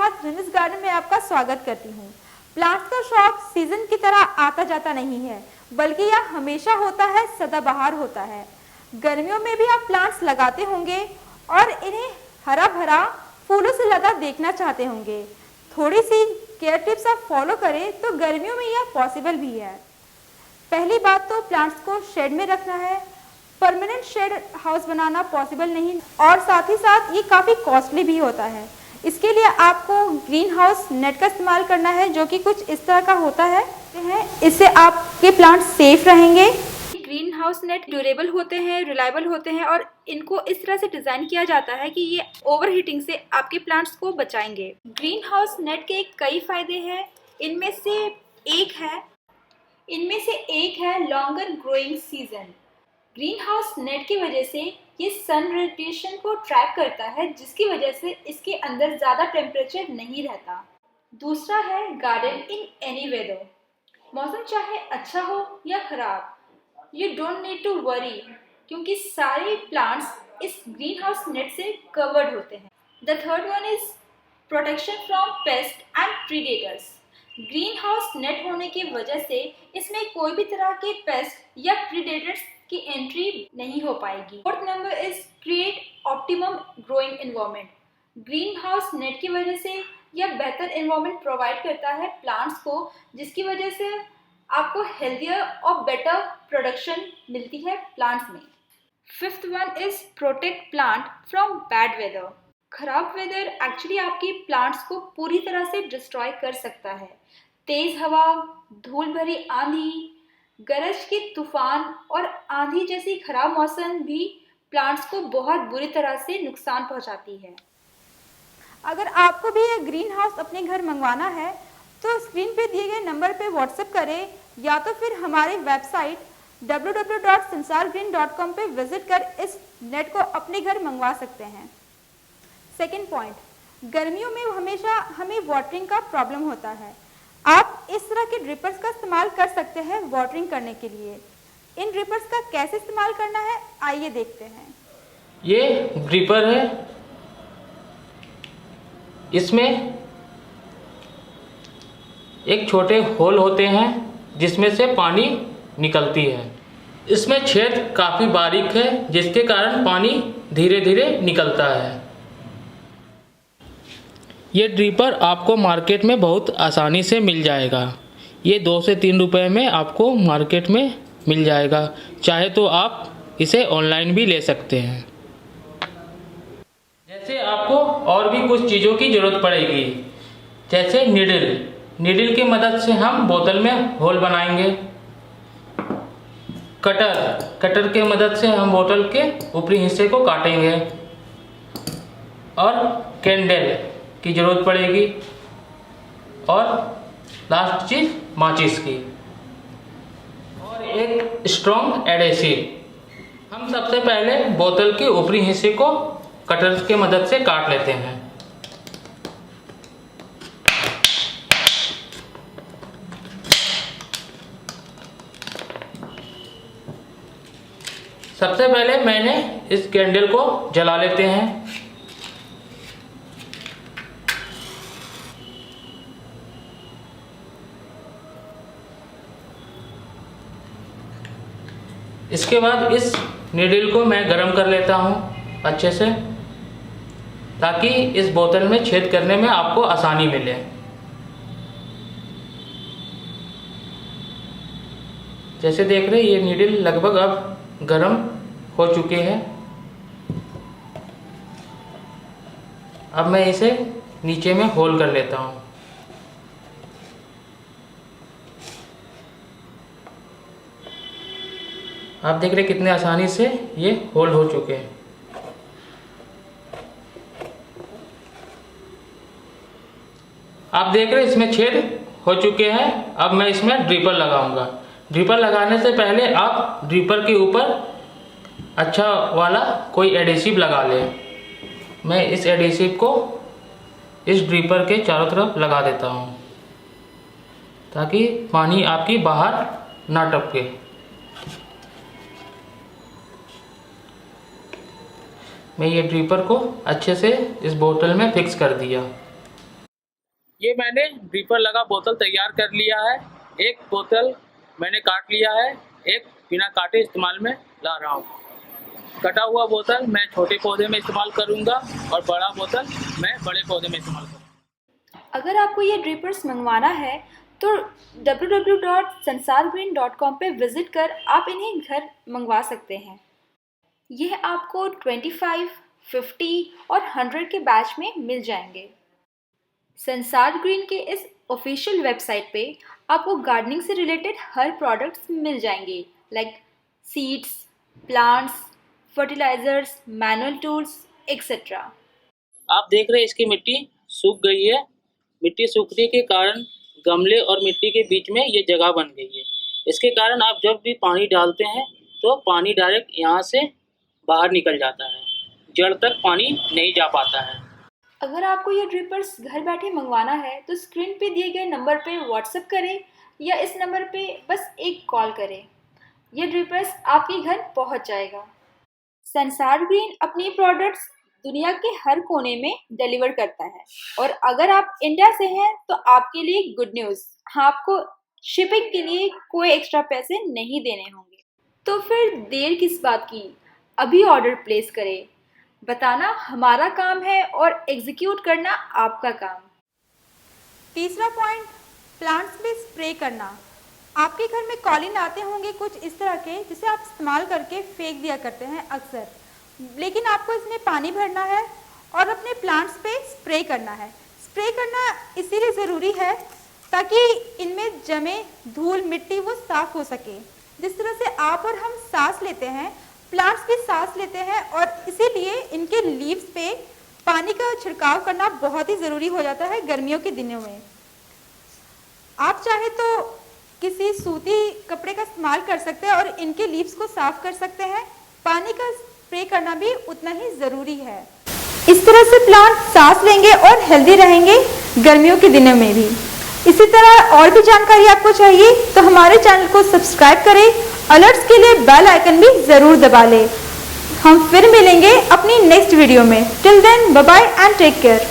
साथ रिनिस गार्डन में आपका स्वागत करती हूँ। प्लांट्स का शौक सीजन की तरह आता जाता नहीं है, बल्कि यह हमेशा होता है, सदाबहार होता है। गर्मियों में भी आप प्लांट्स लगाते होंगे और इन्हें हरा भरा फूलों से लदा देखना चाहते होंगे। थोड़ी सी केयर टिप्स आप फॉलो करें तो गर्मियों में यह पॉसिबल भी है। पहली बात तो प्लांट्स को शेड में रखना है। परमानेंट शेड हाउस बनाना पॉसिबल नहीं और साथ ही साथ ये काफ़ी कॉस्टली भी होता है। इसके लिए आपको ग्रीन हाउस नेट का इस्तेमाल करना है, जो कि कुछ इस तरह का होता है। इससे आपके प्लांट्स सेफ रहेंगे। ग्रीन हाउस नेट ड्यूरेबल होते हैं, रिलायबल होते हैं और इनको इस तरह से डिज़ाइन किया जाता है कि ये ओवर हीटिंग से आपके प्लांट्स को बचाएंगे। ग्रीन हाउस नेट के कई फायदे हैं। इनमें से एक है longer growing season. Green house net की वजह से ये सन रेडिएशन को ट्रैप करता है, जिसकी वजह से इसके अंदर ज़्यादा टेम्परेचर नहीं रहता। दूसरा है गार्डन इन एनी वेदर। मौसम चाहे अच्छा हो या खराब, you don't need to worry, क्योंकि सारे प्लांट्स इस ग्रीन हाउस नेट से कवर्ड होते हैं। The third one is protection from pest and predators. Greenhouse net होने की वजह से इसमें कोई भी तरह के पेस्ट या प्रीडेटर्स की एंट्री नहीं हो पाएगी। Fourth number is create optimum growing environment. Green house net की वजह से यह बेहतर एनवायरनमेंट प्रोवाइड करता है प्लांट्स को, जिसकी वजह से आपको हेल्दियर और बेटर प्रोडक्शन मिलती है प्लांट्स में। Fifth one is protect plant from bad weather. खराब वेदर एक्चुअली आपके प्लांट्स को पूरी तरह से डिस्ट्रॉय कर सकता है। तेज हवा, धूल भरी आंधी, गरज के तूफान और आंधी जैसी खराब मौसम भी प्लांट्स को बहुत बुरी तरह से नुकसान पहुंचाती है। अगर आपको भी एक ग्रीन हाउस अपने घर मंगवाना है तो स्क्रीन पे दिए गए नंबर पे व्हाट्सएप करें या तो फिर हमारे वेबसाइट www.sansargreen.com पे विजिट कर इस नेट को अपने घर मंगवा सकते हैं। सेकेंड पॉइंट, गर्मियों में हमेशा हमें वाटरिंग का प्रॉब्लम होता है। आप इस तरह के ड्रिपर्स का इस्तेमाल कर सकते हैं वाटरिंग करने के लिए। इन ड्रिपर्स का कैसे इस्तेमाल करना है, आइए देखते हैं। ये ड्रिपर है, इसमें एक छोटे होल होते हैं जिसमें से पानी निकलती है। इसमें छेद काफ़ी बारीक है, जिसके कारण पानी धीरे धीरे निकलता है। ये ड्रिपर आपको मार्केट में बहुत आसानी से मिल जाएगा। ये 2 से 3 रुपए में आपको मार्केट में मिल जाएगा। चाहे तो आप इसे ऑनलाइन भी ले सकते हैं। जैसे आपको और भी कुछ चीज़ों की ज़रूरत पड़ेगी, जैसे नीडल की मदद से हम बोतल में होल बनाएंगे। कटर के मदद से हम बोतल के ऊपरी हिस्से को काटेंगे। और कैंडल की ज़रूरत पड़ेगी और लास्ट चीज़ माचिस की और एक स्ट्रॉन्ग एडेसिव। हम सबसे पहले बोतल के ऊपरी हिस्से को कटर के मदद से काट लेते हैं। सबसे पहले मैंने इस कैंडल को जला लेते हैं। इसके बाद इस नीडल को मैं गरम कर लेता हूँ अच्छे से, ताकि इस बोतल में छेद करने में आपको आसानी मिले। जैसे देख रहे हैं, ये नीडल लगभग अब गरम हो चुके हैं। अब मैं इसे नीचे में होल कर लेता हूँ। आप देख रहे हैं कितने आसानी से ये होल हो चुके हैं। आप देख रहे हैं इसमें छेद हो चुके हैं। अब मैं इसमें ड्रिपर लगाऊंगा। ड्रिपर लगाने से पहले आप ड्रिपर के ऊपर अच्छा वाला कोई एडेसिव लगा लें। मैं इस एडेसिव को इस ड्रिपर के चारों तरफ लगा देता हूँ, ताकि पानी आपकी बाहर ना टपके। मैं ये ड्रिपर को अच्छे से इस बोतल में फिक्स कर दिया। ये मैंने ड्रिपर लगा बोतल तैयार कर लिया है। एक बोतल मैंने काट लिया है, एक बिना काटे इस्तेमाल में ला रहा हूँ। कटा हुआ बोतल मैं छोटे पौधे में इस्तेमाल करूँगा और बड़ा बोतल मैं बड़े पौधे में इस्तेमाल करूँगा। अगर आपको ये ड्रिपर्स मंगवाना है तो www.sansargreen.com पे विज़िट कर आप इन्हें घर मंगवा सकते हैं। यह आपको 25, 50 और 100 के बैच में मिल जाएंगे। संसार ग्रीन के इस ऑफिशियल वेबसाइट पे आपको गार्डनिंग से रिलेटेड हर प्रोडक्ट्स मिल जाएंगे, like seeds, plants, fertilisers, manual tools et cetera. आप देख रहे हैं इसकी मिट्टी सूख गई है। मिट्टी सूखने के कारण गमले और मिट्टी के बीच में ये जगह बन गई है। इसके कारण आप जब भी पानी डालते हैं तो पानी डायरेक्ट यहाँ से बाहर निकल जाता है, जड़ तक पानी नहीं जा पाता है। अगर आपको ये ड्रिपर्स घर बैठे मंगवाना है तो स्क्रीन पे दिए गए नंबर पे व्हाट्सएप करें या इस नंबर पे बस एक कॉल करें। ये ड्रिपर्स आपके घर पहुंच जाएगा। संसार ग्रीन अपनी प्रोडक्ट्स दुनिया के हर कोने में डिलीवर करता है और अगर आप इंडिया से हैं तो आपके लिए गुड न्यूज़, आपको शिपिंग के लिए कोई एक्स्ट्रा पैसे नहीं देने होंगे। तो फिर देर किस बात की, अभी ऑर्डर प्लेस करें। बताना हमारा काम है और एग्जीक्यूट करना आपका काम। तीसरा पॉइंट, प्लांट्स में स्प्रे करना। आपके घर में कॉलिन आते होंगे कुछ इस तरह के, जिसे आप इस्तेमाल करके फेंक दिया करते हैं अक्सर, लेकिन आपको इसमें पानी भरना है और अपने प्लांट्स पे स्प्रे करना है। स्प्रे करना इसीलिए ज़रूरी है ताकि इनमें जमे धूल मिट्टी वो साफ़ हो सके। जिस तरह से आप और हम सांस लेते हैं, प्लांट्स भी सांस लेते हैं और इसीलिए इनके लीव्स पे पानी का छिड़काव करना बहुत ही ज़रूरी हो जाता है गर्मियों के दिनों में। आप चाहे तो किसी सूती कपड़े का इस्तेमाल कर सकते हैं और इनके लीव्स को साफ कर सकते हैं। पानी का स्प्रे करना भी उतना ही ज़रूरी है। इस तरह से प्लांट सांस लेंगे और हेल्दी रहेंगे गर्मियों के दिनों में भी। इसी तरह और भी जानकारी आपको चाहिए तो हमारे चैनल को सब्सक्राइब करें, अलर्ट्स के लिए बेल आइकन भी ज़रूर दबा लें। हम फिर मिलेंगे अपनी नेक्स्ट वीडियो में। Till then bye bye and take care.